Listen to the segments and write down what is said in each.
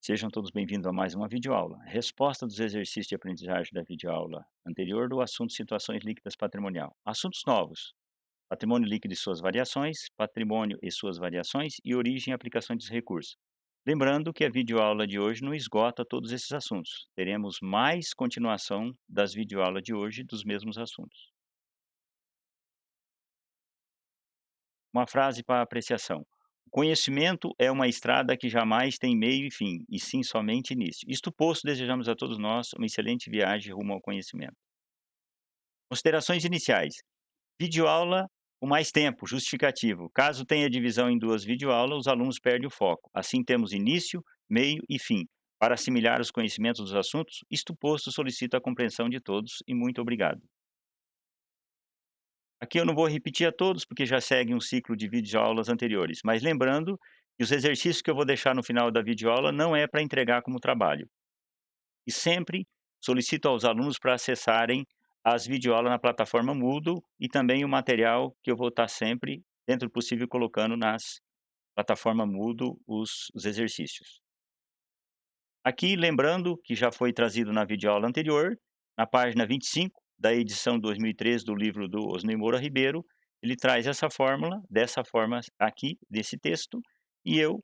Sejam todos bem-vindos a mais uma videoaula. Resposta dos exercícios de aprendizagem da videoaula anterior do assunto situações líquidas patrimonial. Assuntos novos: patrimônio líquido e suas variações, patrimônio e suas variações e origem e aplicação dos recursos. Lembrando que a videoaula de hoje não esgota todos esses assuntos. Teremos mais continuação das videoaulas de hoje dos mesmos assuntos. Uma frase para apreciação: o conhecimento é uma estrada que jamais tem meio e fim, e sim somente início. Isto posto, desejamos a todos nós uma excelente viagem rumo ao conhecimento. Considerações iniciais. Videoaula com mais tempo, justificativo. Caso tenha divisão em duas videoaulas, os alunos perdem o foco. Assim temos início, meio e fim. Para assimilar os conhecimentos dos assuntos, isto posto, solicito a compreensão de todos e muito obrigado. Aqui eu não vou repetir a todos, porque já segue um ciclo de videoaulas anteriores, mas lembrando que os exercícios que eu vou deixar no final da videoaula não é para entregar como trabalho. E sempre solicito aos alunos para acessarem as videoaulas na plataforma Moodle e também o material que eu vou estar sempre, dentro do possível, colocando nas plataforma Moodle os exercícios. Aqui, lembrando que já foi trazido na videoaula anterior, na página 25 da edição 2013 do livro do Osney Moura Ribeiro, ele traz essa fórmula, dessa forma aqui, desse texto, e eu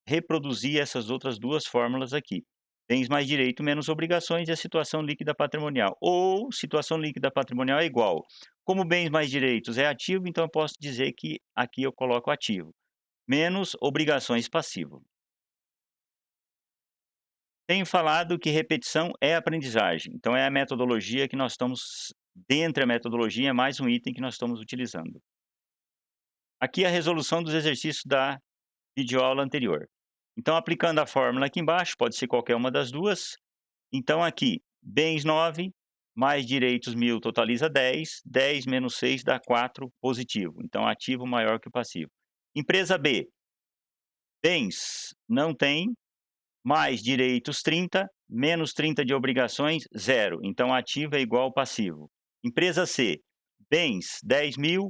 reproduzi essas outras duas fórmulas aqui. Bens mais direito menos obrigações e a situação líquida patrimonial. Ou situação líquida patrimonial é igual. Como bens mais direitos é ativo, então eu posso dizer que aqui eu coloco ativo. Menos obrigações passivo. Tenho falado que repetição é aprendizagem, então é a metodologia que nós estamos dentre a metodologia, é mais um item que nós estamos utilizando. Aqui a resolução dos exercícios da videoaula anterior. Então, aplicando a fórmula aqui embaixo, pode ser qualquer uma das duas. Então aqui, bens 9 mais direitos 1000 totaliza 10, 10 menos 6 dá 4 positivo, então ativo maior que o passivo. Empresa B, bens não tem, mais direitos 30, menos 30 de obrigações, zero. Então, ativo é igual ao passivo. Empresa C, bens 10.000,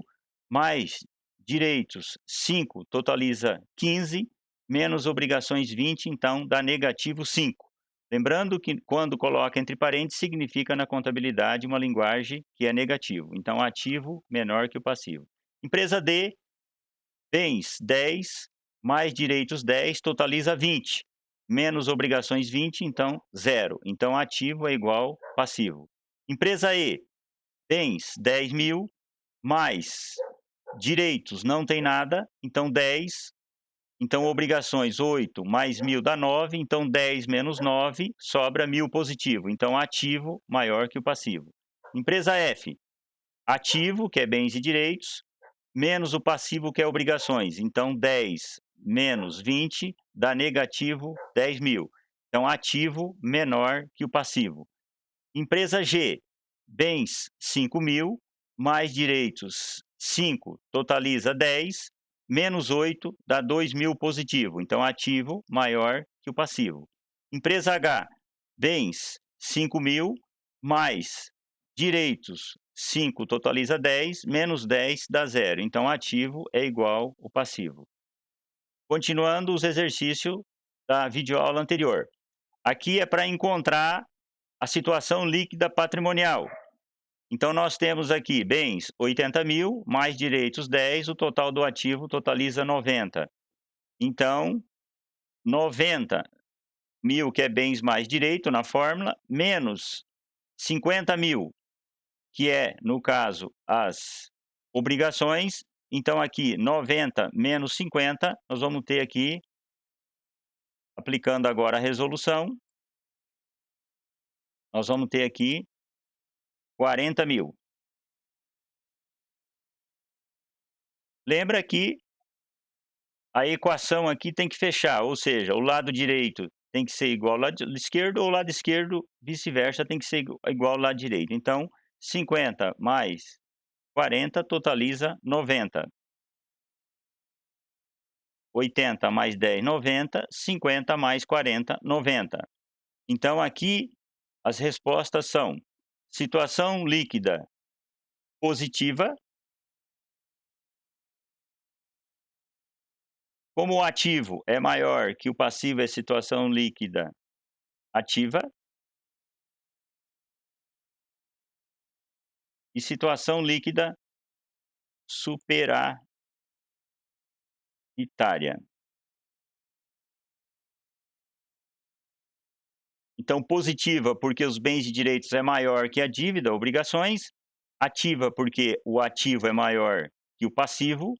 mais direitos 5, totaliza 15, menos obrigações 20, então dá negativo 5. Lembrando que quando coloca entre parênteses, significa na contabilidade uma linguagem que é negativo. Então, ativo menor que o passivo. Empresa D, bens 10, mais direitos 10, totaliza 20. Menos obrigações 20, então zero. Então ativo é igual passivo. Empresa E, bens 10.000, mais direitos não tem nada, então 10. Então obrigações 8 mais 1.000 dá 9, então 10 menos 9 sobra 1.000 positivo. Então ativo maior que o passivo. Empresa F, ativo, que é bens e direitos, menos o passivo, que é obrigações. Então, 10 menos 20 dá negativo 10.000. Então, ativo menor que o passivo. Empresa G, bens 5.000, mais direitos 5, totaliza 10, menos 8 dá 2.000 positivo. Então, ativo maior que o passivo. Empresa H, bens 5.000, mais direitos 5 totaliza 10, menos 10 dá zero. Então, ativo é igual ao passivo. Continuando os exercícios da videoaula anterior. Aqui é para encontrar a situação líquida patrimonial. Então, nós temos aqui bens 80.000, mais direitos 10, o total do ativo totaliza 90. Então, 90.000, que é bens mais direito na fórmula, menos 50.000, que é, no caso, as obrigações. Então, aqui, 90 menos 50, nós vamos ter aqui, aplicando agora a resolução, nós vamos ter aqui 40.000. Lembra que a equação aqui tem que fechar, ou seja, o lado direito tem que ser igual ao lado esquerdo, ou o lado esquerdo, vice-versa, tem que ser igual ao lado direito. Então, 50 mais 40 totaliza 90. 80 mais 10, 90. 50 mais 40, 90. Então, aqui, as respostas são: situação líquida positiva, Como o ativo é maior que o passivo é situação líquida ativa, e situação líquida superavitária. Então, positiva, porque os bens e direitos é maior que a dívida, obrigações. Ativa, porque o ativo é maior que o passivo.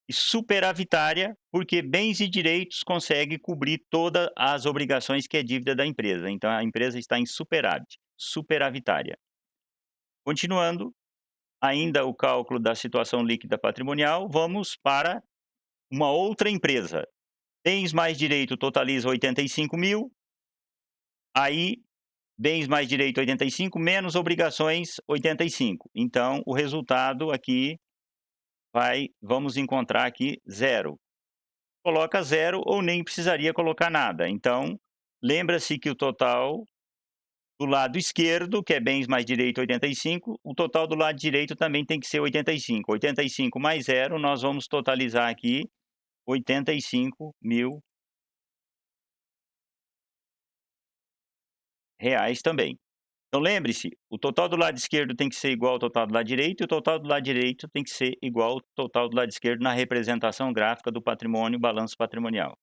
E superavitária, porque bens e direitos conseguem cobrir todas as obrigações que é dívida da empresa. Então, a empresa está em superávit, superavitária. Continuando, ainda o cálculo da situação líquida patrimonial, vamos para uma outra empresa. Bens mais direito totaliza 85.000, aí bens mais direito 85 menos obrigações 85. Então, o resultado aqui vamos encontrar aqui zero. Coloca zero ou nem precisaria colocar nada. Então, lembra-se que o total do lado esquerdo, que é bens mais direito 85, o total do lado direito também tem que ser 85. 85 mais zero, nós vamos totalizar aqui 85.000 reais também. Então lembre-se, o total do lado esquerdo tem que ser igual ao total do lado direito, e o total do lado direito tem que ser igual ao total do lado esquerdo na representação gráfica do patrimônio, balanço patrimonial.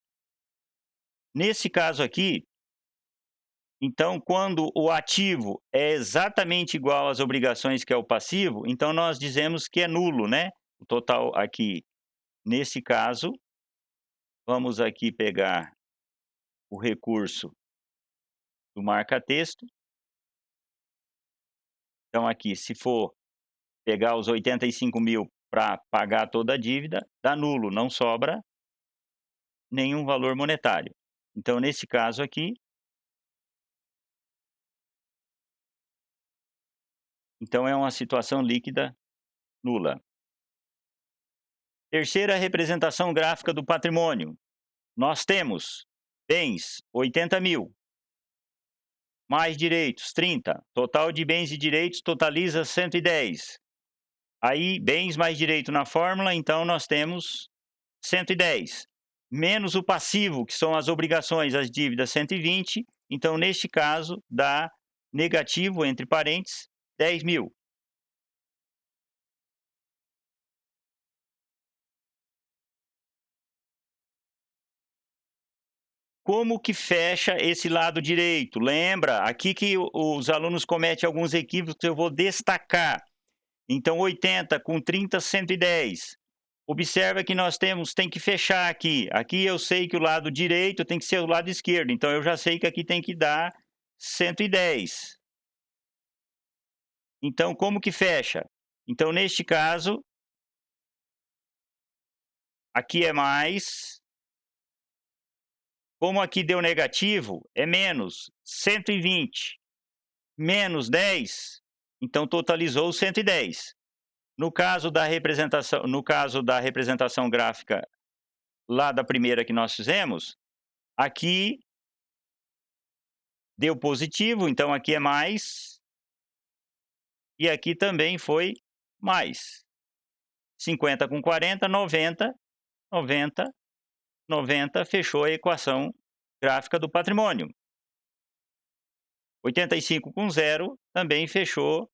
Nesse caso aqui, então, quando o ativo é exatamente igual às obrigações que é o passivo, então nós dizemos que é nulo, né? O total aqui, nesse caso, vamos aqui pegar o recurso do marca-texto. Então aqui, se for pegar os 85.000 para pagar toda a dívida, dá nulo, não sobra nenhum valor monetário. Então, nesse caso aqui, então é uma situação líquida nula. Terceira representação gráfica do patrimônio. Nós temos bens, 80.000, mais direitos, 30. Total de bens e direitos totaliza 110. Aí, bens mais direito na fórmula, então nós temos 110. Menos o passivo, que são as obrigações, as dívidas, 120. Então, neste caso, dá negativo, entre parênteses, 10.000. Como que fecha esse lado direito? Lembra, aqui que os alunos cometem alguns equívocos, eu vou destacar. Então, 80 com 30, 110. Observa que nós tem que fechar aqui. Aqui eu sei que o lado direito tem que ser o lado esquerdo, então eu já sei que aqui tem que dar 110. Então, como que fecha? Então, neste caso, aqui é mais. Como aqui deu negativo, é menos 120 menos 10, então totalizou 110. No caso da representação gráfica lá da primeira que nós fizemos, aqui deu positivo, então aqui é mais, e aqui também foi mais. 50 com 40, 90, 90, 90, fechou a equação gráfica do patrimônio. 85 com 0 também fechou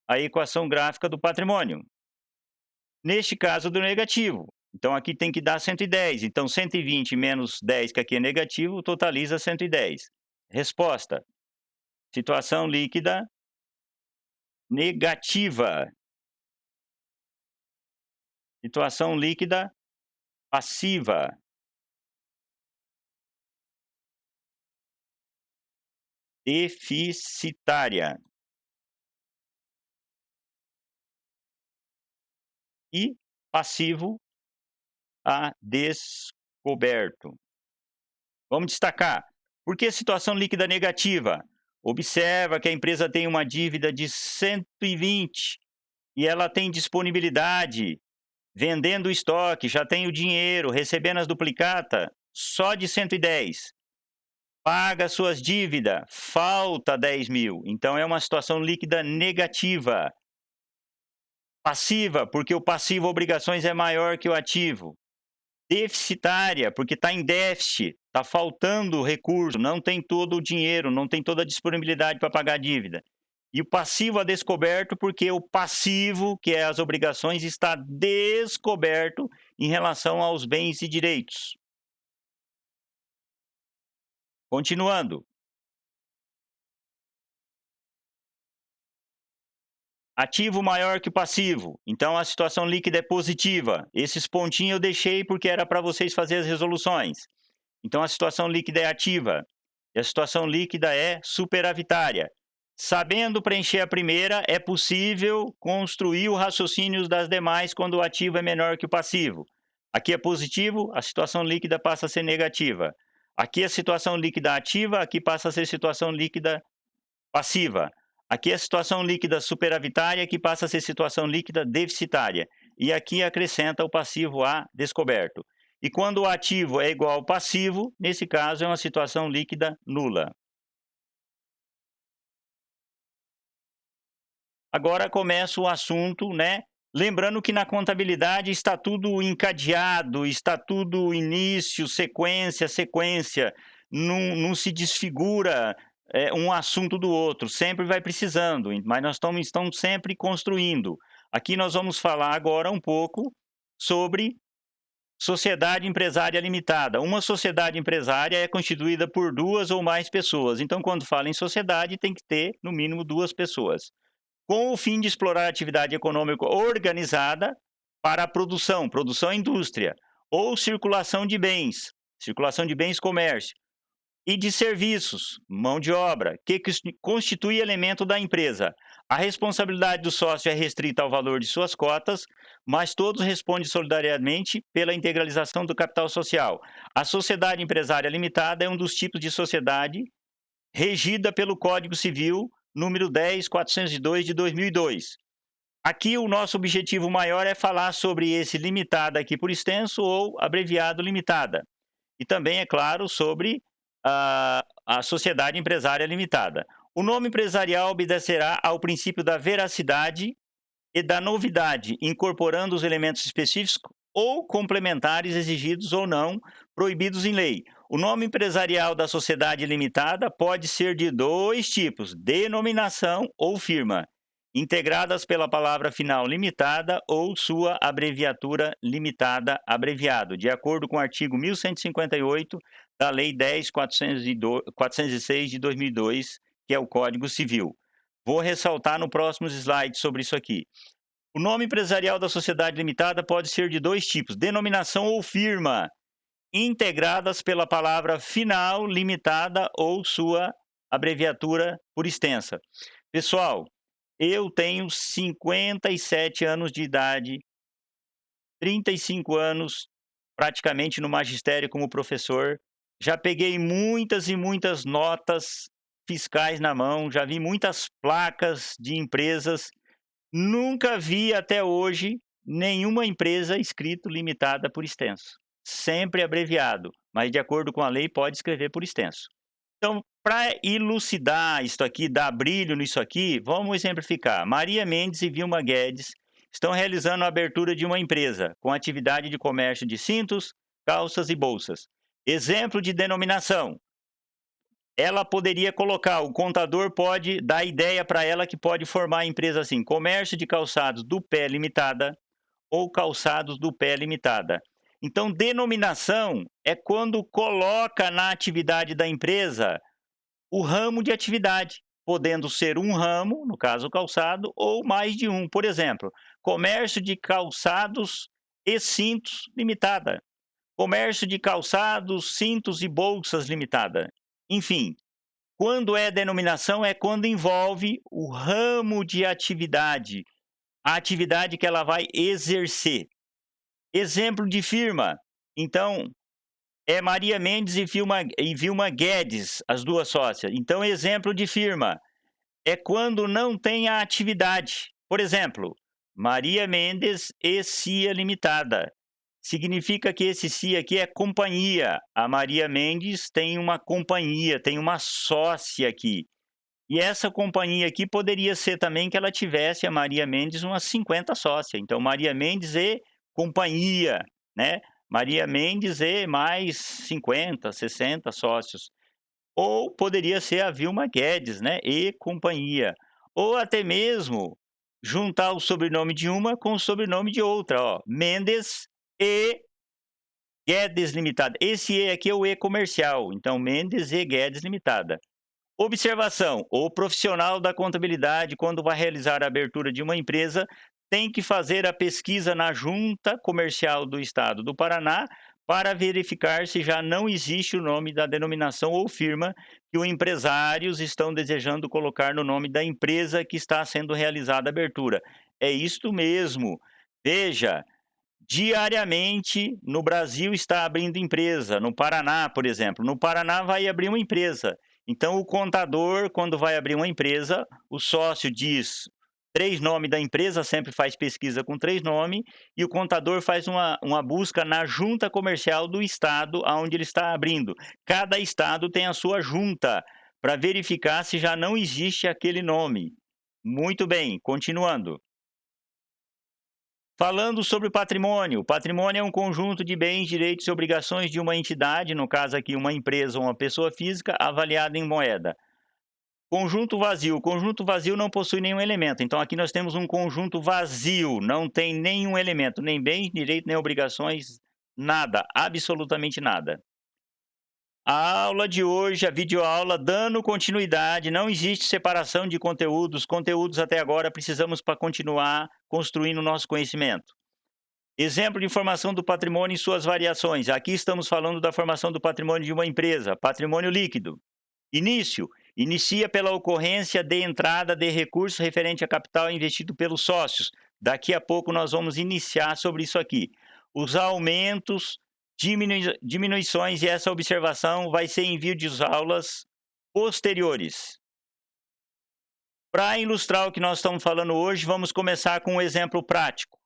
a equação gráfica do patrimônio. Neste caso do negativo, então aqui tem que dar 110, então 120 menos 10, que aqui é negativo, totaliza 110. Resposta: situação líquida negativa. Situação líquida passiva. Deficitária. E passivo a descoberto. Vamos destacar. Por que situação líquida negativa? Observa que a empresa tem uma dívida de 120 e ela tem disponibilidade, vendendo o estoque, já tem o dinheiro, recebendo as duplicatas, só de 110. Paga suas dívidas, falta 10.000. Então é uma situação líquida negativa. Passiva, porque o passivo obrigações é maior que o ativo. Deficitária, porque está em déficit, está faltando recurso, não tem todo o dinheiro, não tem toda a disponibilidade para pagar a dívida. E o passivo a descoberto, porque o passivo, que é as obrigações, está descoberto em relação aos bens e direitos. Continuando. Ativo maior que passivo, então a situação líquida é positiva. Esses pontinhos eu deixei porque era para vocês fazerem as resoluções. Então a situação líquida é ativa e a situação líquida é superavitária. Sabendo preencher a primeira, é possível construir o raciocínio das demais quando o ativo é menor que o passivo. Aqui é positivo, a situação líquida passa a ser negativa. Aqui a situação líquida ativa, aqui passa a ser situação líquida passiva. Aqui é a situação líquida superavitária, que passa a ser situação líquida deficitária. E aqui acrescenta o passivo a descoberto. E quando o ativo é igual ao passivo, nesse caso é uma situação líquida nula. Agora começa o assunto, né? Lembrando que na contabilidade está tudo encadeado, está tudo início, sequência, sequência. Não se desfigura um assunto do outro, sempre vai precisando, mas nós estamos sempre construindo. Aqui nós vamos falar agora um pouco sobre sociedade empresária limitada. Uma sociedade empresária é constituída por 2 ou mais pessoas. Então, quando fala em sociedade, tem que ter, no mínimo, 2 pessoas com o fim de explorar a atividade econômica organizada para a produção, produção e indústria, ou circulação de bens comércio, e de serviços, mão de obra, que constitui elemento da empresa. A responsabilidade do sócio é restrita ao valor de suas cotas, mas todos respondem solidariamente pela integralização do capital social. A sociedade empresária limitada é um dos tipos de sociedade regida pelo Código Civil número 10.402 de 2002. Aqui o nosso objetivo maior é falar sobre esse limitada aqui por extenso ou abreviado limitada. E também, é claro, sobre a sociedade empresária limitada. O nome empresarial obedecerá ao princípio da veracidade e da novidade, incorporando os elementos específicos ou complementares exigidos ou não, proibidos em lei. O nome empresarial da sociedade limitada pode ser de 2 tipos: denominação ou firma, integradas pela palavra final limitada ou sua abreviatura limitada, abreviado, de acordo com o artigo 1158 da Lei 10.406 de 2002, que é o Código Civil. Vou ressaltar no próximo slide sobre isso aqui. O nome empresarial da sociedade limitada pode ser de 2 tipos: denominação ou firma, integradas pela palavra final limitada ou sua abreviatura por extensa. Pessoal, eu tenho 57 anos de idade, 35 anos praticamente no magistério como professor. Já peguei muitas e muitas notas fiscais na mão, já vi muitas placas de empresas. Nunca vi até hoje nenhuma empresa escrito limitada por extenso. Sempre abreviado, mas de acordo com a lei pode escrever por extenso. Então, para elucidar isso aqui, dar brilho nisso aqui, vamos exemplificar. Maria Mendes e Vilma Guedes estão realizando a abertura de uma empresa com atividade de comércio de cintos, calças e bolsas. Exemplo de denominação: ela poderia colocar, o contador pode dar ideia para ela que pode formar a empresa assim: comércio de calçados do pé limitada ou calçados do pé limitada. Então, denominação é quando coloca na atividade da empresa o ramo de atividade, podendo ser um ramo, no caso o calçado, ou mais de um. Por exemplo, comércio de calçados e cintos limitada, comércio de calçados, cintos e bolsas limitada. Enfim, quando é denominação é quando envolve o ramo de atividade, a atividade que ela vai exercer. Exemplo de firma, então, é Maria Mendes e Vilma Guedes, as 2 sócias. Então, exemplo de firma é quando não tem a atividade. Por exemplo, Maria Mendes e CIA Limitada. Significa que esse CIA aqui é companhia. A Maria Mendes tem uma companhia, tem uma sócia aqui. E essa companhia aqui poderia ser também que ela tivesse, a Maria Mendes, umas 50 sócias. Então, Maria Mendes e companhia, né? Maria Mendes e mais 50, 60 sócios. Ou poderia ser a Vilma Guedes, né, e companhia. Ou até mesmo juntar o sobrenome de uma com o sobrenome de outra, ó, Mendes e Guedes Limitada. Esse E aqui é o E comercial, então Mendes e Guedes Limitada. Observação: o profissional da contabilidade, quando vai realizar a abertura de uma empresa, tem que fazer a pesquisa na Junta Comercial do Estado do Paraná para verificar se já não existe o nome da denominação ou firma que os empresários estão desejando colocar no nome da empresa que está sendo realizada a abertura. É isto mesmo. Veja, diariamente no Brasil está abrindo empresa, no Paraná, por exemplo. No Paraná vai abrir uma empresa. Então o contador, quando vai abrir uma empresa, o sócio diz 3 nomes da empresa, sempre faz pesquisa com 3 nomes, e o contador faz uma busca na junta comercial do estado aonde ele está abrindo. Cada estado tem a sua junta, para verificar se já não existe aquele nome. Muito bem, continuando. Falando sobre o patrimônio é um conjunto de bens, direitos e obrigações de uma entidade, no caso aqui uma empresa ou uma pessoa física, avaliada em moeda. O conjunto vazio não possui nenhum elemento, então aqui nós temos um conjunto vazio, não tem nenhum elemento, nem bens, direitos, nem obrigações, nada, absolutamente nada. A aula de hoje, a videoaula, dando continuidade, não existe separação de conteúdos até agora precisamos para continuar construindo o nosso conhecimento. Exemplo de formação do patrimônio e suas variações. Aqui estamos falando da formação do patrimônio de uma empresa, patrimônio líquido. Início. Inicia pela ocorrência de entrada de recursos referente a capital investido pelos sócios. Daqui a pouco nós vamos iniciar sobre isso aqui. Os aumentos, diminuições e essa observação vai ser em vídeos aulas posteriores. Para ilustrar o que nós estamos falando hoje, vamos começar com um exemplo prático.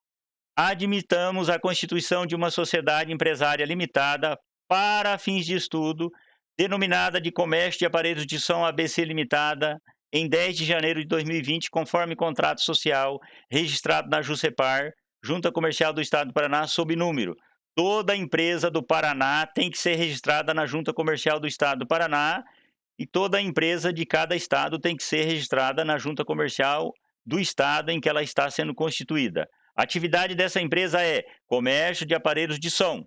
Admitamos a constituição de uma sociedade empresária limitada para fins de estudo, denominada de Comércio de Aparelhos de Som ABC Limitada, em 10 de janeiro de 2020, conforme contrato social registrado na JUSEPAR, Junta Comercial do Estado do Paraná, sob número. Toda empresa do Paraná tem que ser registrada na Junta Comercial do Estado do Paraná e toda empresa de cada estado tem que ser registrada na Junta Comercial do estado em que ela está sendo constituída. A atividade dessa empresa é comércio de aparelhos de som,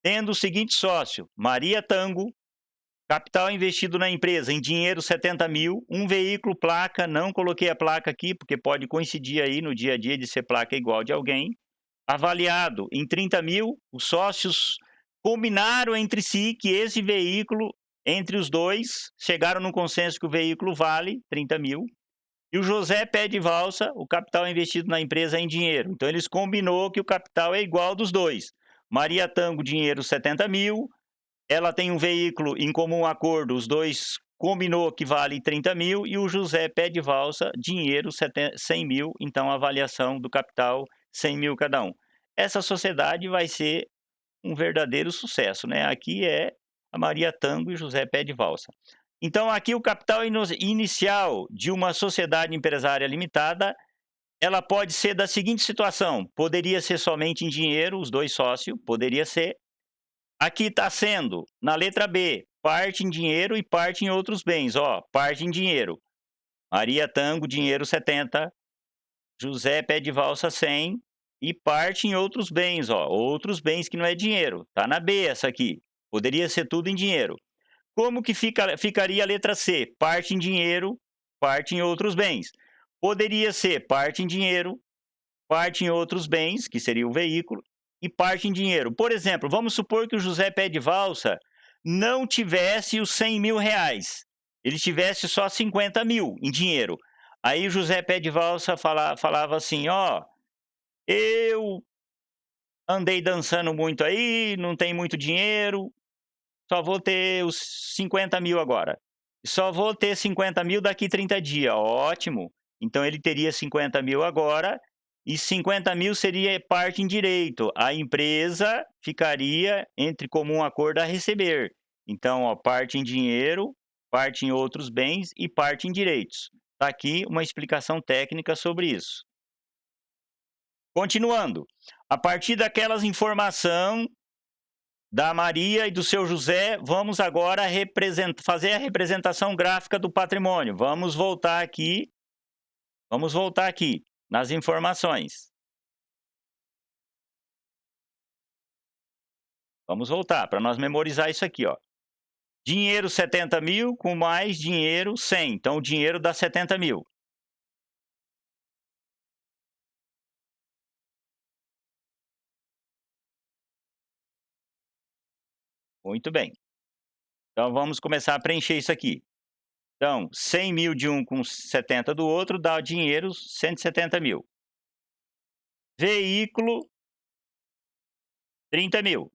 tendo o seguinte sócio: Maria Tango, capital investido na empresa em dinheiro 70 mil, um veículo, placa, não coloquei a placa aqui porque pode coincidir aí no dia a dia de ser placa igual de alguém, avaliado em 30 mil, os sócios combinaram entre si que esse veículo, entre os dois, chegaram no consenso que o veículo vale 30 mil, e o José pede valsa, o capital investido na empresa é em dinheiro. Então, eles combinou que o capital é igual dos dois. Maria Tango, dinheiro 70 mil. Ela tem um veículo em comum acordo, os dois combinou que vale 30 mil. E o José pede valsa, dinheiro 100 mil. Então, a avaliação do capital, 100 mil cada um. Essa sociedade vai ser um verdadeiro sucesso, né? Aqui é a Maria Tango e José pede valsa. Então, aqui o capital inicial de uma sociedade empresária limitada, ela pode ser da seguinte situação: poderia ser somente em dinheiro, os dois sócios, poderia ser. Aqui está sendo, na letra B, parte em dinheiro e parte em outros bens. Ó, parte em dinheiro. Maria Tango, dinheiro 70. José pede valsa 100. E parte em outros bens, ó. Outros bens que não é dinheiro. Tá na B essa aqui. Poderia ser tudo em dinheiro. Como que ficaria a letra C? Parte em dinheiro, parte em outros bens. Poderia ser parte em dinheiro, parte em outros bens, que seria o veículo, e parte em dinheiro. Por exemplo, vamos supor que o José Pé de Valsa não tivesse os 100 mil reais. Ele tivesse só 50 mil em dinheiro. Aí o José Pé de Valsa falava assim, ó, eu andei dançando muito aí, não tem muito dinheiro, só vou ter os 50 mil agora. Só vou ter 50 mil daqui 30 dias. Ótimo. Então ele teria 50 mil agora e 50 mil seria parte em direito. A empresa ficaria entre comum acordo a receber. Então, ó, parte em dinheiro, parte em outros bens e parte em direitos. Está aqui uma explicação técnica sobre isso. Continuando. A partir daquelas informações da Maria e do seu José, vamos agora fazer a representação gráfica do patrimônio. Vamos voltar aqui nas informações. Vamos voltar para nós memorizar isso aqui, ó. Dinheiro 70 mil com mais dinheiro 100, então o dinheiro dá 70 mil. Muito bem. Então vamos começar a preencher isso aqui. Então, 100 mil de um com 70 do outro dá dinheiro 170 mil. Veículo, 30 mil.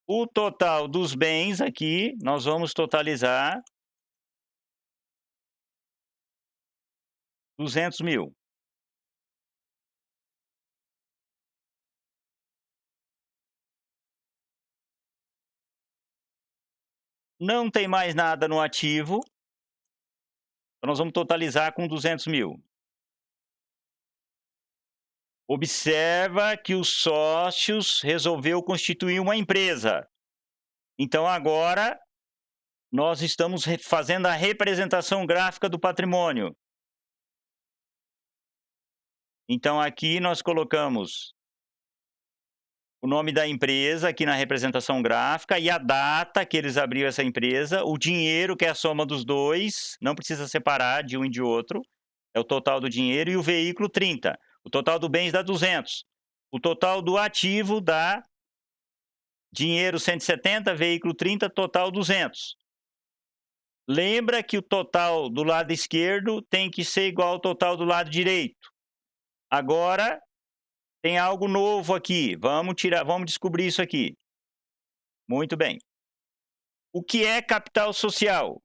O total dos bens aqui, nós vamos totalizar 200 mil. Não tem mais nada no ativo, então nós vamos totalizar com 200 mil. Observa que os sócios resolveu constituir uma empresa. Então agora nós estamos fazendo a representação gráfica do patrimônio. Então aqui nós colocamos o nome da empresa aqui na representação gráfica e a data que eles abriram essa empresa, o dinheiro que é a soma dos dois, não precisa separar de um e de outro, é o total do dinheiro, e o veículo 30. O total do bens dá 200. O total do ativo dá dinheiro 170, veículo 30, total 200. Lembra que o total do lado esquerdo tem que ser igual ao total do lado direito. Agora, tem algo novo aqui. Vamos descobrir isso aqui. Muito bem. O que é capital social?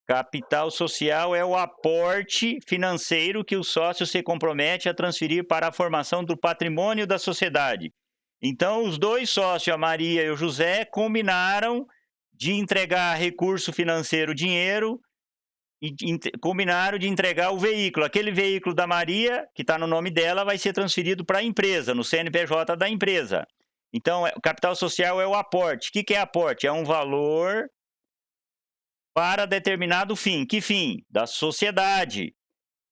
Capital social é o aporte financeiro que o sócio se compromete a transferir para a formação do patrimônio da sociedade. Então, os dois sócios, a Maria e o José, combinaram de entregar recurso financeiro, dinheiro, e combinaram de entregar o veículo. Aquele veículo da Maria, que está no nome dela, vai ser transferido para a empresa, no CNPJ da empresa. Então, o capital social é o aporte. O que é aporte? É um valor para determinado fim. Que fim? Da sociedade.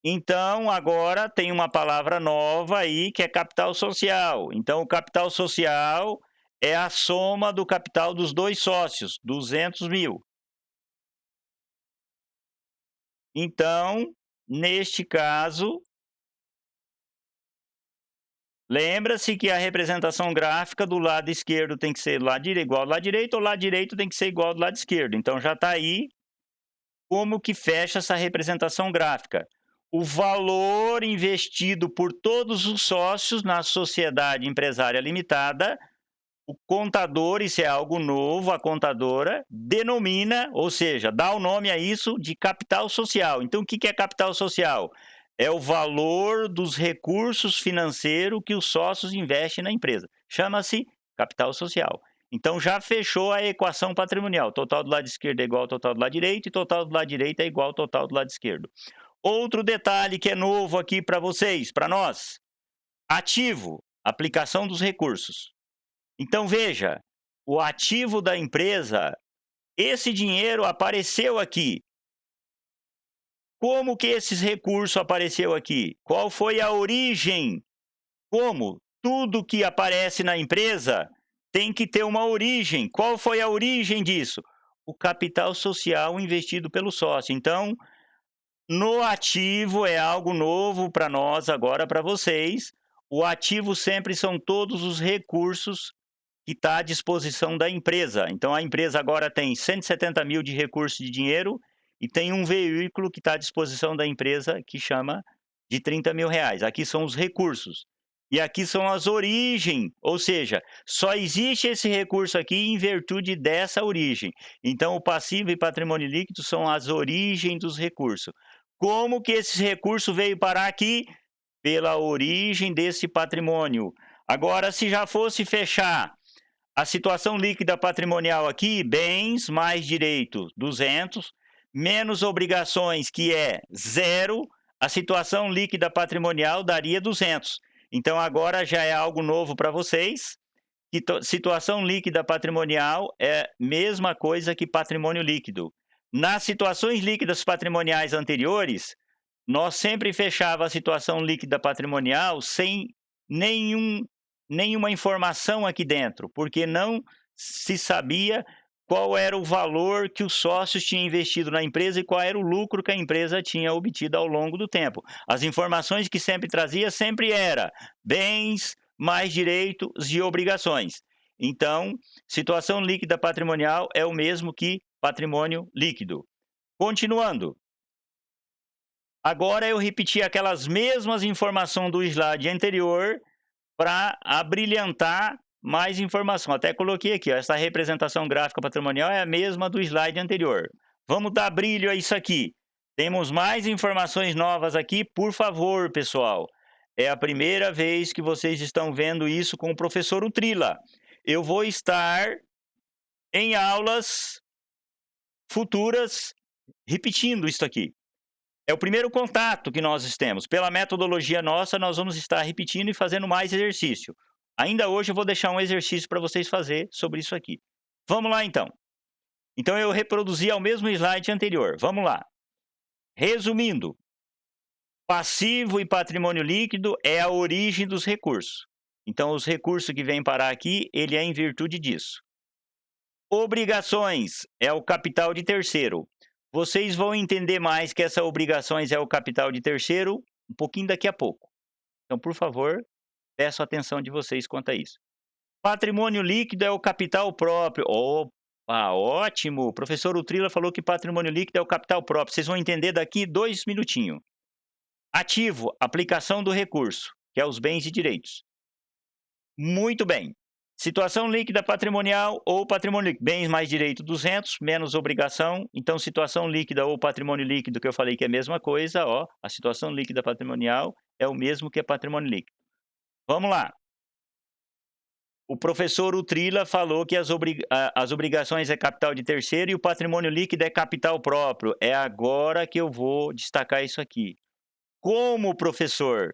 Então, agora tem uma palavra nova aí, que é capital social. Então, o capital social é a soma do capital dos dois sócios, 200 mil. Então, neste caso, lembra-se que a representação gráfica do lado esquerdo tem que ser igual ao lado direito, ou lado direito tem que ser igual ao lado esquerdo. Então, já está aí como que fecha essa representação gráfica. O valor investido por todos os sócios na sociedade empresária limitada, o contador, isso é algo novo, a contadora denomina, ou seja, dá o nome a isso de capital social. Então, o que é capital social? É o valor dos recursos financeiros que os sócios investem na empresa. Chama-se capital social. Então, já fechou a equação patrimonial. Total do lado esquerdo é igual ao total do lado direito, e total do lado direito é igual ao total do lado esquerdo. Outro detalhe que é novo aqui para vocês, para nós. Ativo, aplicação dos recursos. Então, veja, o ativo da empresa, esse dinheiro apareceu aqui. Como que esses recursos apareceu aqui? Qual foi a origem? Como? Tudo que aparece na empresa tem que ter uma origem. Qual foi a origem disso? O capital social investido pelo sócio. Então, no ativo é algo novo para nós agora, para vocês. O ativo sempre são todos os recursos que está à disposição da empresa. Então, a empresa agora tem 170 mil de recurso de dinheiro e tem um veículo que está à disposição da empresa que chama de 30 mil reais. Aqui são os recursos. E aqui são as origens, ou seja, só existe esse recurso aqui em virtude dessa origem. Então, o passivo e patrimônio líquido são as origens dos recursos. Como que esse recurso veio parar aqui? Pela origem desse patrimônio. Agora, se já fosse fechar a situação líquida patrimonial aqui, bens mais direito, 200, menos obrigações, que é 0, a situação líquida patrimonial daria 200. Então agora já é algo novo para vocês, que situação líquida patrimonial é mesma coisa que patrimônio líquido. Nas situações líquidas patrimoniais anteriores, nós sempre fechava a situação líquida patrimonial sem nenhuma informação aqui dentro, porque não se sabia qual era o valor que os sócios tinham investido na empresa e qual era o lucro que a empresa tinha obtido ao longo do tempo. As informações que sempre trazia sempre era bens mais direitos e obrigações. Então, situação líquida patrimonial é o mesmo que patrimônio líquido. Continuando. Agora eu repeti aquelas mesmas informações do slide anterior para abrilhantar mais informação. Até coloquei aqui, ó, essa representação gráfica patrimonial é a mesma do slide anterior. Vamos dar brilho a isso aqui. Temos mais informações novas aqui, por favor, pessoal. É a primeira vez que vocês estão vendo isso com o professor Utrila. Eu vou estar em aulas futuras repetindo isso aqui. É o primeiro contato que nós temos. Pela metodologia nossa, nós vamos estar repetindo e fazendo mais exercício. Ainda hoje eu vou deixar um exercício para vocês fazer sobre isso aqui. Vamos lá, então. Então, eu reproduzi ao mesmo slide anterior. Vamos lá. Resumindo, passivo e patrimônio líquido é a origem dos recursos. Então, os recursos que vêm parar aqui, ele é em virtude disso. Obrigações é o capital de terceiro. Vocês vão entender mais que essa obrigações é o capital de terceiro um pouquinho daqui a pouco. Então, por favor, peço a atenção de vocês quanto a isso. Patrimônio líquido é o capital próprio. Opa, ótimo! O professor Utrila falou que patrimônio líquido é o capital próprio. Vocês vão entender daqui 2 minutinhos. Ativo, aplicação do recurso, que é os bens e direitos. Muito bem. Situação líquida patrimonial ou patrimônio líquido. Bens mais direito 200, menos obrigação. Então, situação líquida ou patrimônio líquido, que eu falei que é a mesma coisa, ó. A situação líquida patrimonial é o mesmo que a patrimônio líquido. Vamos lá. O professor Utrila falou que as obrigações é capital de terceiro e o patrimônio líquido é capital próprio. É agora que eu vou destacar isso aqui. Como, professor,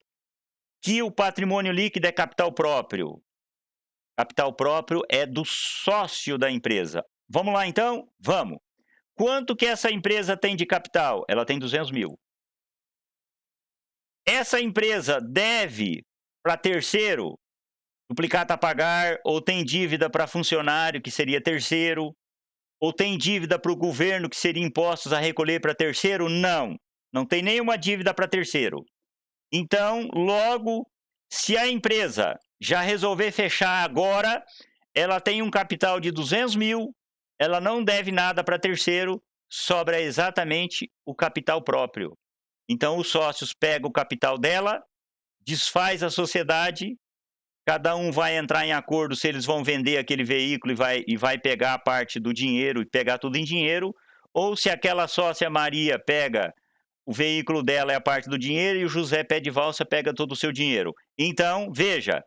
que o patrimônio líquido é capital próprio? Capital próprio é do sócio da empresa. Vamos lá, então? Vamos. Quanto que essa empresa tem de capital? Ela tem 200 mil. Essa empresa deve para terceiro duplicata a pagar, ou tem dívida para funcionário, que seria terceiro, ou tem dívida para o governo, que seria impostos a recolher para terceiro? Não, não tem nenhuma dívida para terceiro. Então, logo, se a empresa já resolver fechar agora, ela tem um capital de 200 mil, ela não deve nada para terceiro, sobra exatamente o capital próprio. Então, os sócios pegam o capital dela, desfaz a sociedade, cada um vai entrar em acordo se eles vão vender aquele veículo e vai pegar a parte do dinheiro e pegar tudo em dinheiro, ou se aquela sócia Maria pega o veículo dela é a parte do dinheiro e o José Pé de Valsa pega todo o seu dinheiro. Então, veja,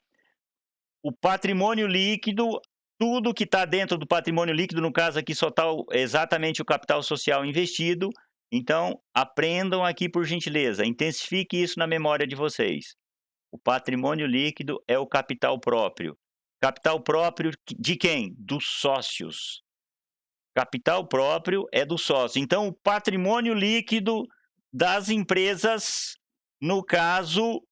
o patrimônio líquido, tudo que está dentro do patrimônio líquido, no caso aqui só está exatamente o capital social investido. Então, aprendam aqui por gentileza, intensifique isso na memória de vocês. O patrimônio líquido é o capital próprio. Capital próprio de quem? Dos sócios. Capital próprio é do sócio. Então, o patrimônio líquido das empresas, no caso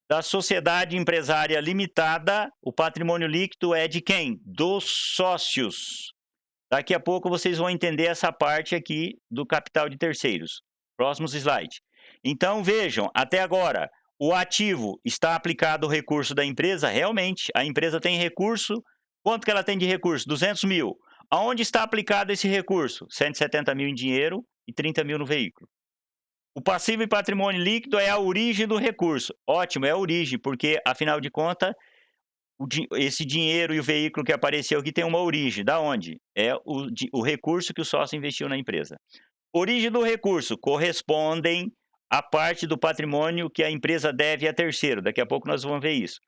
da sociedade empresária limitada, o patrimônio líquido é de quem? Dos sócios. Daqui a pouco vocês vão entender essa parte aqui do capital de terceiros. Próximo slide. Então, vejam, até agora, o ativo está aplicado o recurso da empresa? Realmente, a empresa tem recurso. Quanto que ela tem de recurso? 200 mil. Aonde está aplicado esse recurso? 170 mil em dinheiro e 30 mil no veículo. O passivo e patrimônio líquido é a origem do recurso. Ótimo, é a origem, porque, afinal de contas, esse dinheiro e o veículo que apareceu aqui tem uma origem. Da onde? É o recurso que o sócio investiu na empresa. Origem do recurso correspondem à parte do patrimônio que a empresa deve a terceiro. Daqui a pouco nós vamos ver isso.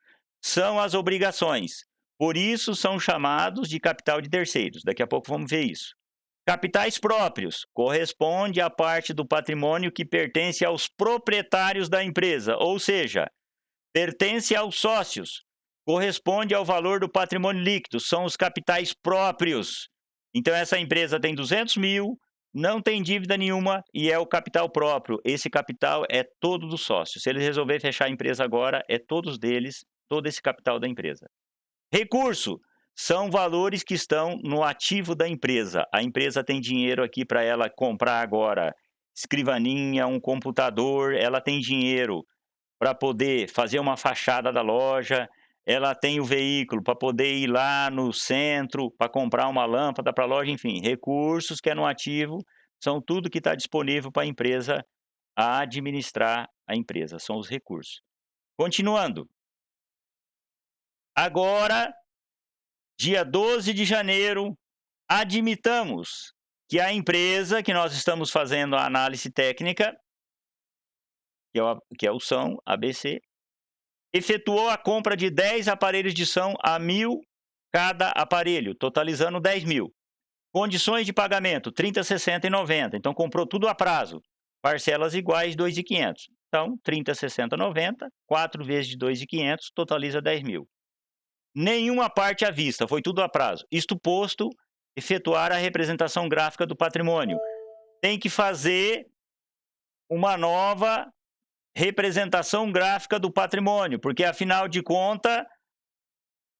São as obrigações. Por isso são chamados de capital de terceiros. Daqui a pouco vamos ver isso. Capitais próprios corresponde à parte do patrimônio que pertence aos proprietários da empresa, ou seja, pertence aos sócios, corresponde ao valor do patrimônio líquido, são os capitais próprios. Então, essa empresa tem 200 mil, não tem dívida nenhuma e é o capital próprio. Esse capital é todo do sócio. Se ele resolver fechar a empresa agora, é todos deles, todo esse capital da empresa. Recurso são valores que estão no ativo da empresa. A empresa tem dinheiro aqui para ela comprar agora escrivaninha, um computador, ela tem dinheiro para poder fazer uma fachada da loja, ela tem o veículo para poder ir lá no centro, para comprar uma lâmpada para a loja, enfim, recursos que é no ativo, são tudo que está disponível para a empresa administrar a empresa, são os recursos. Continuando. Agora, dia 12 de janeiro, admitamos que a empresa que nós estamos fazendo a análise técnica, que é o São ABC, efetuou a compra de 10 aparelhos de som a 1.000 cada aparelho, totalizando 10 mil. Condições de pagamento, 30, 60 e 90. Então, comprou tudo a prazo. Parcelas iguais, 2.500. Então, 30, 60, 90, 4 vezes de 2.500, totaliza 10 mil. Nenhuma parte à vista, foi tudo a prazo. Isto posto, efetuar a representação gráfica do patrimônio. Tem que fazer uma nova representação gráfica do patrimônio, porque afinal de contas,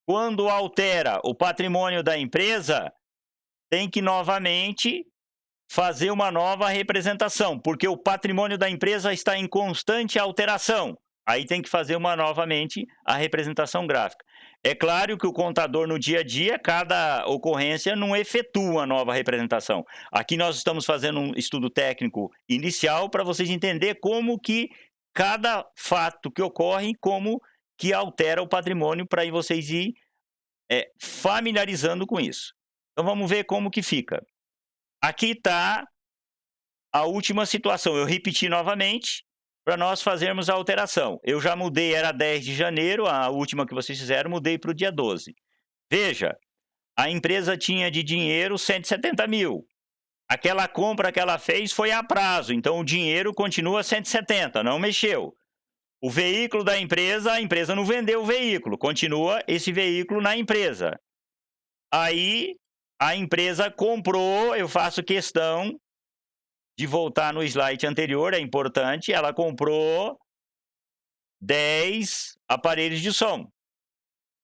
quando altera o patrimônio da empresa, tem que novamente fazer uma nova representação, porque o patrimônio da empresa está em constante alteração. Aí tem que fazer novamente a representação gráfica. É claro que o contador no dia a dia, cada ocorrência não efetua a nova representação. Aqui nós estamos fazendo um estudo técnico inicial para vocês entenderem como que cada fato que ocorre, como que altera o patrimônio para vocês ir familiarizando com isso. Então vamos ver como que fica. Aqui está a última situação. Eu repeti novamente para nós fazermos a alteração. Eu já mudei, era 10 de janeiro, a última que vocês fizeram, mudei para o dia 12. Veja, a empresa tinha de dinheiro 170 mil. Aquela compra que ela fez foi a prazo, então o dinheiro continua 170, não mexeu. O veículo da empresa, a empresa não vendeu o veículo, continua esse veículo na empresa. Aí, a empresa comprou, eu faço questão de voltar no slide anterior, é importante, ela comprou 10 aparelhos de som.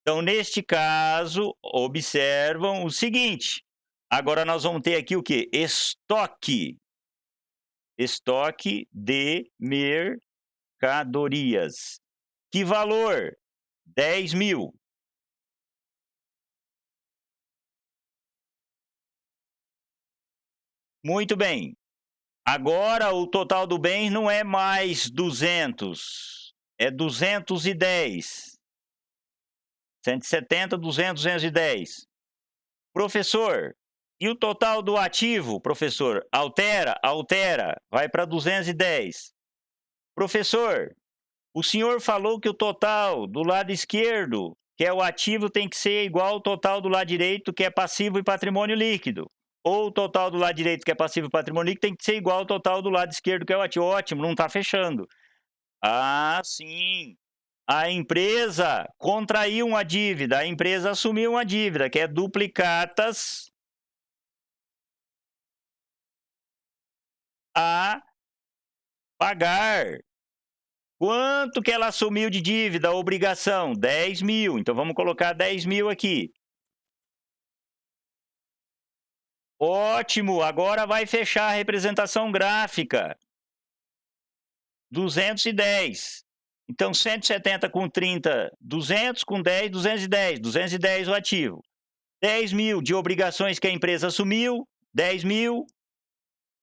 Então, neste caso, observam o seguinte, agora nós vamos ter aqui o quê? Estoque. Estoque de mercadorias. Que valor? 10 mil. Muito bem. Agora o total do bem não é mais 200, é 210. 170, 200, 210. Professor, e o total do ativo, professor? Altera? Altera. Vai para 210. Professor, o senhor falou que o total do lado esquerdo, que é o ativo, tem que ser igual ao total do lado direito, que é passivo e patrimônio líquido. Ou o total do lado direito, que é passivo e patrimônio líquido, tem que ser igual ao total do lado esquerdo, que é o ativo. Ótimo, não está fechando. Ah, sim. A empresa contraiu uma dívida, a empresa assumiu uma dívida, que é duplicatas a pagar. Quanto que ela assumiu de dívida, obrigação? 10 mil. Então, vamos colocar 10 mil aqui. Ótimo, agora vai fechar a representação gráfica. 210. Então, 170 com 30, 200 com 10, 210. 210 o ativo. 10 mil de obrigações que a empresa assumiu, 10 mil.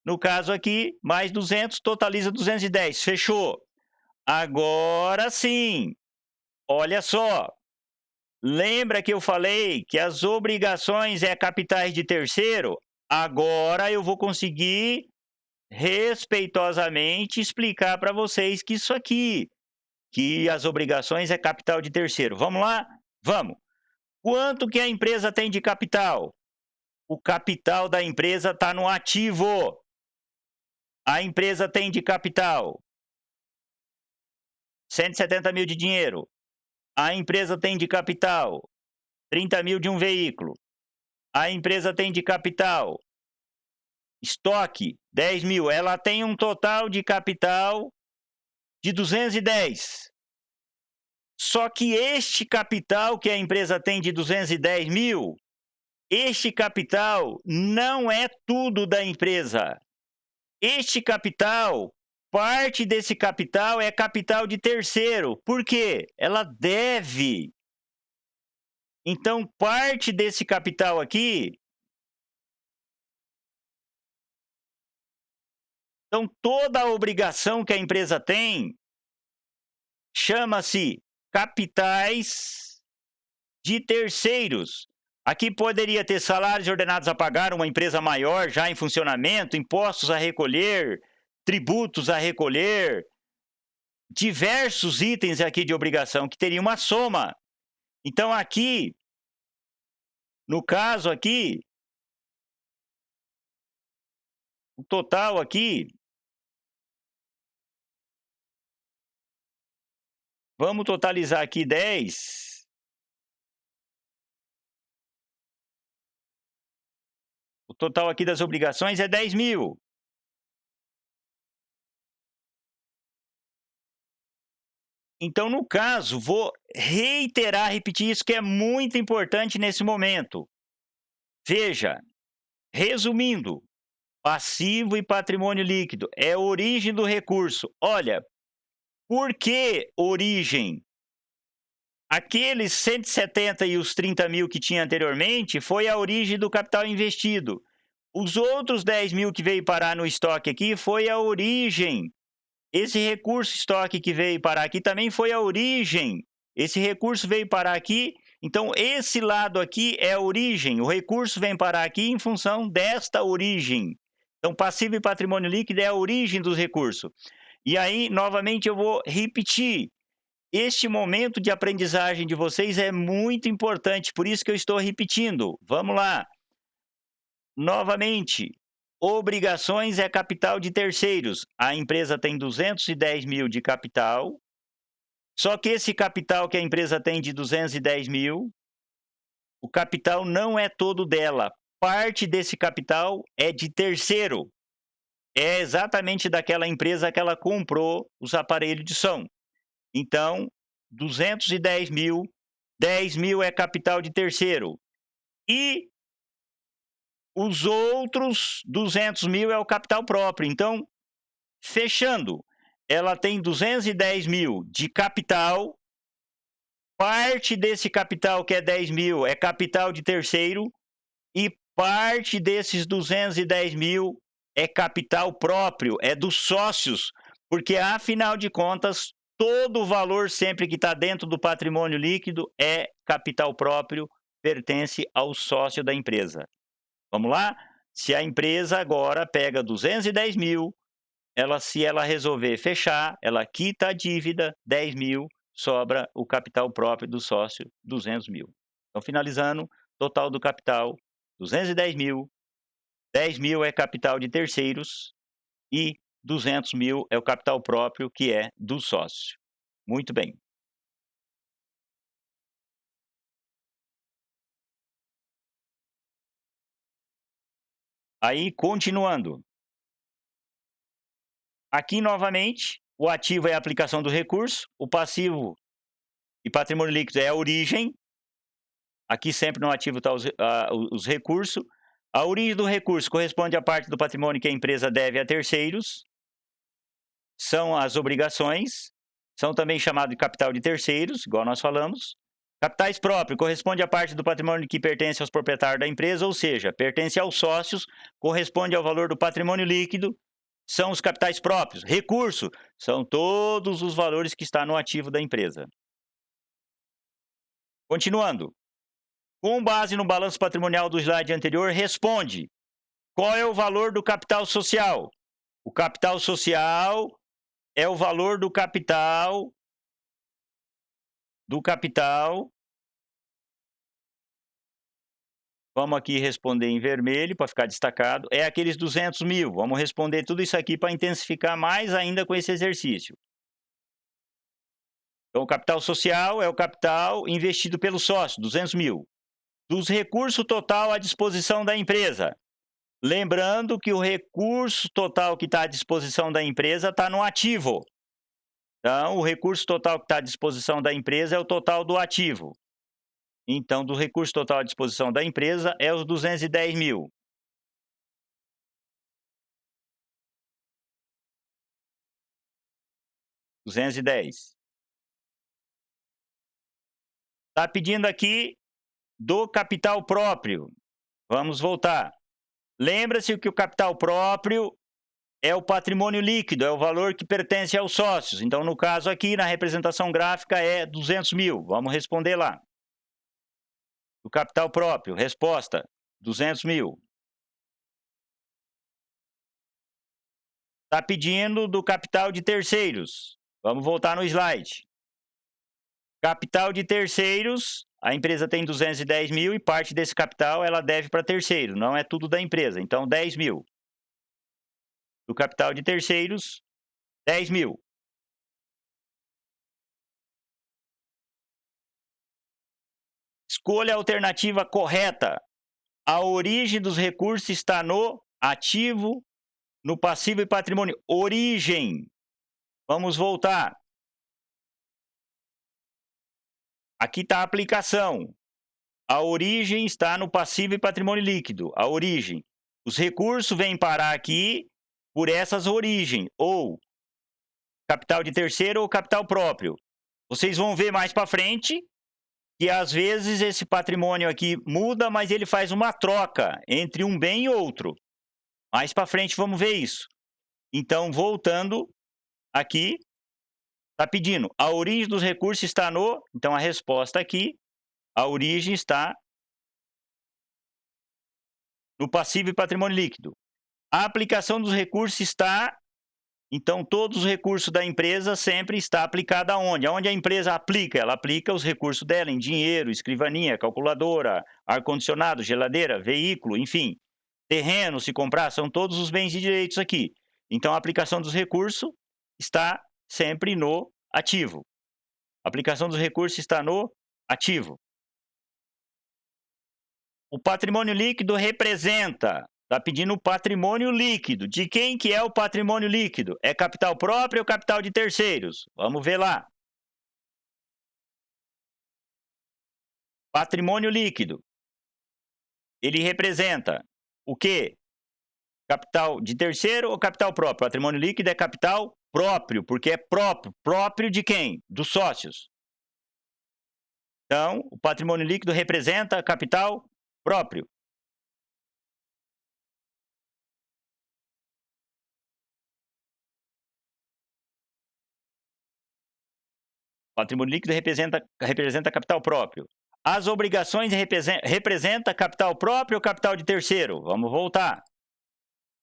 No caso aqui, mais 200, totaliza 210. Fechou. Agora sim, olha só. Lembra que eu falei que as obrigações é capitais de terceiro? Agora eu vou conseguir respeitosamente explicar para vocês que isso aqui, que as obrigações é capital de terceiro. Vamos lá? Vamos. Quanto que a empresa tem de capital? O capital da empresa está no ativo. A empresa tem de capital 170 mil de dinheiro. A empresa tem de capital 30 mil de um veículo. A empresa tem de capital estoque 10 mil. Ela tem um total de capital de 210. Só que este capital que a empresa tem de 210 mil, este capital não é tudo da empresa. Este capital, parte desse capital é capital de terceiro. Por quê? Ela deve. Então, parte desse capital aqui. Então, toda a obrigação que a empresa tem chama-se capitais de terceiros. Aqui poderia ter salários ordenados a pagar, uma empresa maior já em funcionamento, impostos a recolher, tributos a recolher, diversos itens aqui de obrigação que teria uma soma. Então aqui, no caso aqui, o total aqui, vamos totalizar aqui 10. O total aqui das obrigações é 10 mil. Então, no caso, vou reiterar, repetir isso que é muito importante nesse momento. Veja, resumindo, passivo e patrimônio líquido é a origem do recurso. Olha, por que origem? Aqueles 170 e os 30 mil que tinha anteriormente foi a origem do capital investido. Os outros 10 mil que veio parar no estoque aqui foi a origem. Esse recurso estoque que veio parar aqui também foi a origem. Esse recurso veio parar aqui, então esse lado aqui é a origem. O recurso vem parar aqui em função desta origem. Então, passivo e patrimônio líquido é a origem dos recursos. E aí, novamente, eu vou repetir. Este momento de aprendizagem de vocês é muito importante, por isso que eu estou repetindo. Vamos lá. Novamente, obrigações é capital de terceiros. A empresa tem 210 mil de capital, só que esse capital que a empresa tem de 210 mil, o capital não é todo dela. Parte desse capital é de terceiro. É exatamente daquela empresa que ela comprou os aparelhos de som. Então, 210 mil, 10 mil é capital de terceiro. E os outros 200 mil é o capital próprio. Então, fechando, ela tem 210 mil de capital, parte desse capital, que é 10 mil, é capital de terceiro, e parte desses 210 mil é capital próprio, é dos sócios, porque, afinal de contas, todo o valor sempre que está dentro do patrimônio líquido é capital próprio, pertence ao sócio da empresa. Vamos lá? Se a empresa agora pega 210 mil, se ela resolver fechar, ela quita a dívida, 10 mil, sobra o capital próprio do sócio, 200 mil. Então, finalizando, total do capital, 210 mil, 10 mil é capital de terceiros e 200 mil é o capital próprio, que é do sócio. Muito bem. Aí, continuando. Aqui, novamente, o ativo é a aplicação do recurso, o passivo e patrimônio líquido é a origem. Aqui sempre no ativo está os recursos. A origem do recurso corresponde à parte do patrimônio que a empresa deve a terceiros. São as obrigações. São também chamados de capital de terceiros, igual nós falamos. Capitais próprios corresponde à parte do patrimônio que pertence aos proprietários da empresa, ou seja, pertence aos sócios, corresponde ao valor do patrimônio líquido, são os capitais próprios. Recurso são todos os valores que estão no ativo da empresa. Continuando. Com base no balanço patrimonial do slide anterior, responde: qual é o valor do capital social? O capital social é o valor do capital vamos aqui responder em vermelho para ficar destacado, é aqueles 200 mil. Vamos responder tudo isso aqui para intensificar mais ainda com esse exercício. Então, o capital social é o capital investido pelo sócio, 200 mil. Dos recursos total à disposição da empresa. Lembrando que o recurso total que está à disposição da empresa está no ativo. Então, o recurso total que está à disposição da empresa é o total do ativo. Então, do recurso total à disposição da empresa é os 210 mil. R$210. Está pedindo aqui do capital próprio. Vamos voltar. Lembra-se que o capital próprio é o patrimônio líquido, é o valor que pertence aos sócios. Então, no caso aqui, na representação gráfica, é 200 mil. Vamos responder lá. Do capital próprio, resposta, 200 mil. Está pedindo do capital de terceiros. Vamos voltar no slide. Capital de terceiros, a empresa tem 210 mil e parte desse capital ela deve para terceiro, não é tudo da empresa, então 10 mil. Do capital de terceiros, 10 mil. Escolha a alternativa correta. A origem dos recursos está no ativo, no passivo e patrimônio. Origem. Vamos voltar. Aqui está a aplicação. A origem está no passivo e patrimônio líquido. A origem. Os recursos vêm parar aqui por essas origens, ou capital de terceiro ou capital próprio. Vocês vão ver mais para frente que às vezes esse patrimônio aqui muda, mas ele faz uma troca entre um bem e outro. Mais para frente vamos ver isso. Então, voltando aqui, está pedindo, a origem dos recursos está no... Então, a resposta aqui, a origem está no passivo e patrimônio líquido. A aplicação dos recursos está... Então, todos os recursos da empresa sempre está aplicada aonde? Aonde a empresa aplica? Ela aplica os recursos dela em dinheiro, escrivaninha, calculadora, ar-condicionado, geladeira, veículo, enfim. Terreno, se comprar, são todos os bens e direitos aqui. Então, a aplicação dos recursos está sempre no ativo. A aplicação dos recursos está no ativo. O patrimônio líquido representa... Está pedindo o patrimônio líquido. De quem que é o patrimônio líquido? É capital próprio ou capital de terceiros? Vamos ver lá. Patrimônio líquido. Ele representa o quê? Capital de terceiro ou capital próprio? Patrimônio líquido é capital próprio, porque é próprio. Próprio de quem? Dos sócios. Então, o patrimônio líquido representa capital próprio. Patrimônio líquido representa capital próprio. As obrigações representa capital próprio ou capital de terceiro? Vamos voltar.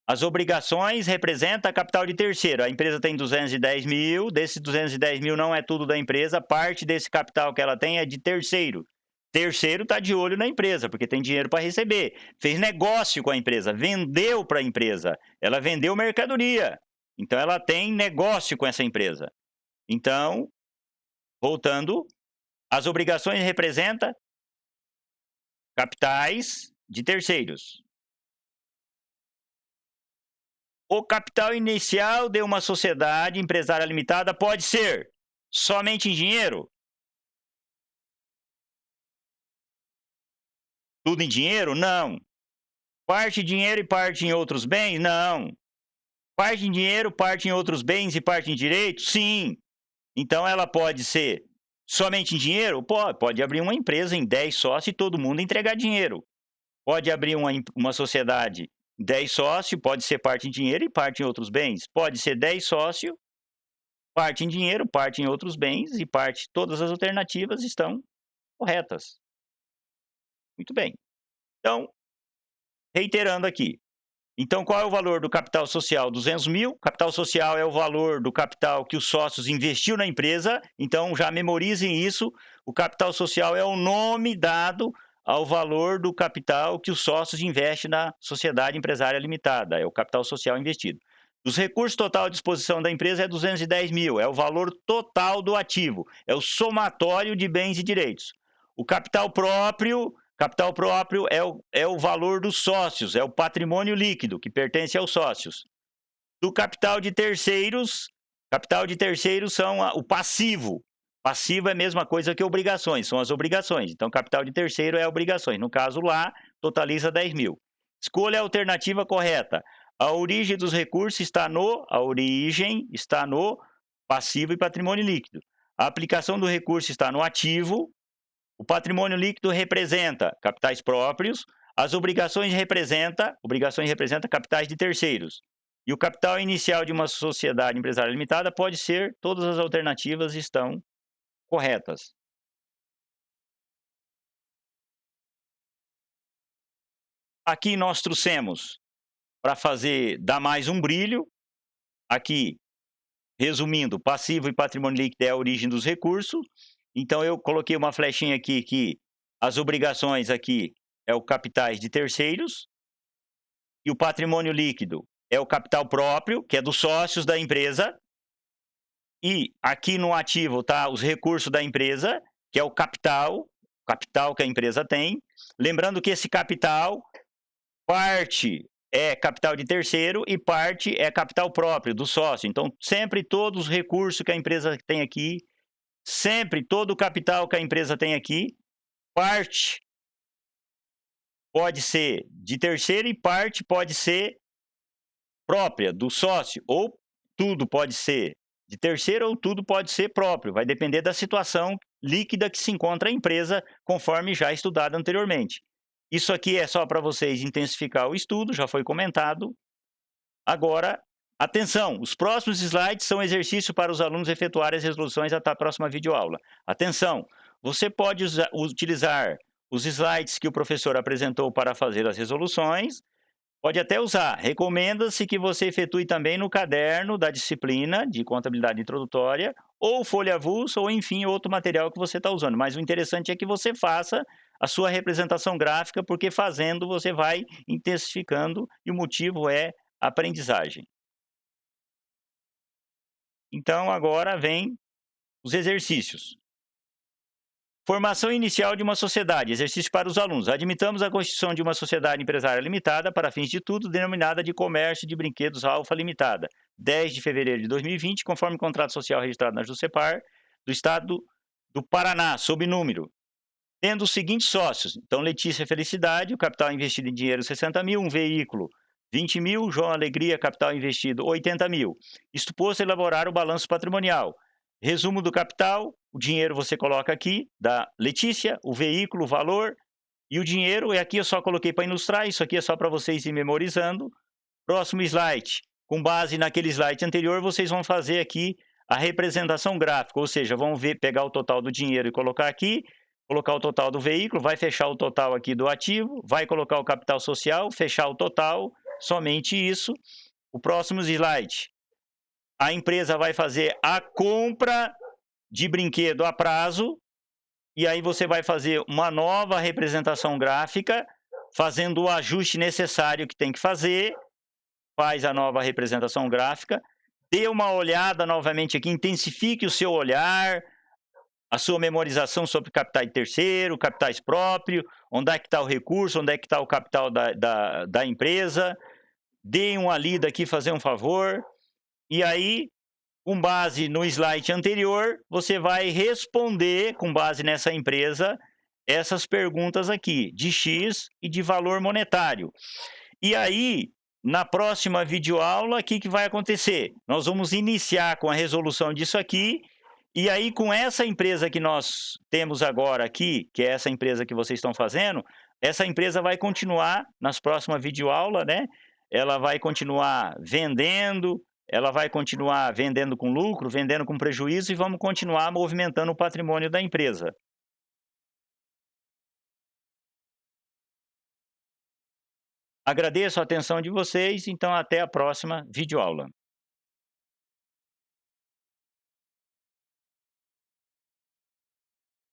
As obrigações representa capital de terceiro. A empresa tem 210 mil, desses 210 mil não é tudo da empresa, parte desse capital que ela tem é de terceiro. Terceiro está de olho na empresa, porque tem dinheiro para receber. Fez negócio com a empresa, vendeu para a empresa. Ela vendeu mercadoria. Então, ela tem negócio com essa empresa. Então, voltando, as obrigações representam capitais de terceiros. O capital inicial de uma sociedade empresária limitada pode ser somente em dinheiro? Tudo em dinheiro? Não. Parte em dinheiro e parte em outros bens? Não. Parte em dinheiro, parte em outros bens e parte em direito? Sim. Então, ela pode ser somente em dinheiro? Pode abrir uma empresa em 10 sócios e todo mundo entregar dinheiro. Pode abrir uma sociedade 10 sócios, pode ser parte em dinheiro e parte em outros bens. Pode ser 10 sócios, parte em dinheiro, parte em outros bens e parte... Todas as alternativas estão corretas. Muito bem. Então, reiterando aqui. Então, qual é o valor do capital social? 200 mil. Capital social é o valor do capital que os sócios investiu na empresa. Então, já memorizem isso. O capital social é o nome dado ao valor do capital que os sócios investem na sociedade empresária limitada. É o capital social investido. Os recursos total à disposição da empresa é 210 mil, é o valor total do ativo, é o somatório de bens e direitos. O capital próprio é o valor dos sócios, é o patrimônio líquido que pertence aos sócios. Do capital de terceiros são o passivo. Passivo é a mesma coisa que obrigações, são as obrigações. Então, capital de terceiro é obrigações. No caso lá, totaliza 10 mil. Escolha a alternativa correta. A origem dos recursos está no passivo e patrimônio líquido. A aplicação do recurso está no ativo. O patrimônio líquido representa capitais próprios. As obrigações representa capitais de terceiros. E o capital inicial de uma sociedade empresária limitada pode ser, todas as alternativas estão corretas. Aqui nós trouxemos para dar mais um brilho. Aqui, resumindo, passivo e patrimônio líquido é a origem dos recursos. Então eu coloquei uma flechinha aqui que as obrigações aqui é o capitais de terceiros e o patrimônio líquido é o capital próprio, que é dos sócios da empresa. E aqui no ativo tá os recursos da empresa, que é o capital que a empresa tem. Lembrando que esse capital, parte é capital de terceiro e parte é capital próprio do sócio. Então, sempre todos os recursos que a empresa tem aqui, sempre todo o capital que a empresa tem aqui, parte pode ser de terceiro e parte pode ser própria do sócio, ou tudo pode ser de terceiro ou tudo pode ser próprio, vai depender da situação líquida que se encontra a empresa, conforme já estudado anteriormente. Isso aqui é só para vocês intensificar o estudo, já foi comentado. Agora, atenção, os próximos slides são exercício para os alunos efetuarem as resoluções até a próxima videoaula. Atenção, você pode utilizar os slides que o professor apresentou para fazer as resoluções, pode até usar. Recomenda-se que você efetue também no caderno da disciplina de contabilidade introdutória, ou folha avulsa, ou enfim, outro material que você está usando. Mas o interessante é que você faça a sua representação gráfica, porque fazendo você vai intensificando, e o motivo é a aprendizagem. Então, agora vem os exercícios. Formação inicial de uma sociedade, exercício para os alunos. Admitamos a constituição de uma sociedade empresária limitada para fins de estudo, denominada de Comércio de Brinquedos Alfa Limitada, 10 de fevereiro de 2020, conforme o contrato social registrado na JUSEPAR, do Estado do Paraná, sob número. Tendo os seguintes sócios. Então, Letícia Felicidade, o capital investido em dinheiro 60 mil, um veículo 20 mil, João Alegria, capital investido 80 mil. Isto posto, elaborar o balanço patrimonial. Resumo do capital, o dinheiro você coloca aqui, da Letícia, o veículo, o valor, e o dinheiro, e aqui eu só coloquei para ilustrar, isso aqui é só para vocês ir memorizando. Próximo slide, com base naquele slide anterior, vocês vão fazer aqui a representação gráfica, ou seja, vão pegar o total do dinheiro e colocar aqui, colocar o total do veículo, vai fechar o total aqui do ativo, vai colocar o capital social, fechar o total, somente isso. O próximo slide, a empresa vai fazer a compra de brinquedo a prazo, e aí você vai fazer uma nova representação gráfica, fazendo o ajuste necessário que tem que fazer, faz a nova representação gráfica, dê uma olhada novamente aqui, intensifique o seu olhar, a sua memorização sobre capital de terceiro, capitais próprios, onde é que está o recurso, onde é que está o capital da empresa, dê uma lida aqui, fazer um favor, e aí, com base no slide anterior, você vai responder, com base nessa empresa, essas perguntas aqui, de X e de valor monetário. E aí, na próxima videoaula, o que vai acontecer? Nós vamos iniciar com a resolução disso aqui, e aí com essa empresa que nós temos agora aqui, que é essa empresa que vocês estão fazendo, essa empresa vai continuar nas próximas videoaulas, né? Ela vai continuar vendendo, ela vai continuar vendendo com lucro, vendendo com prejuízo, e vamos continuar movimentando o patrimônio da empresa. Agradeço a atenção de vocês, então até a próxima videoaula.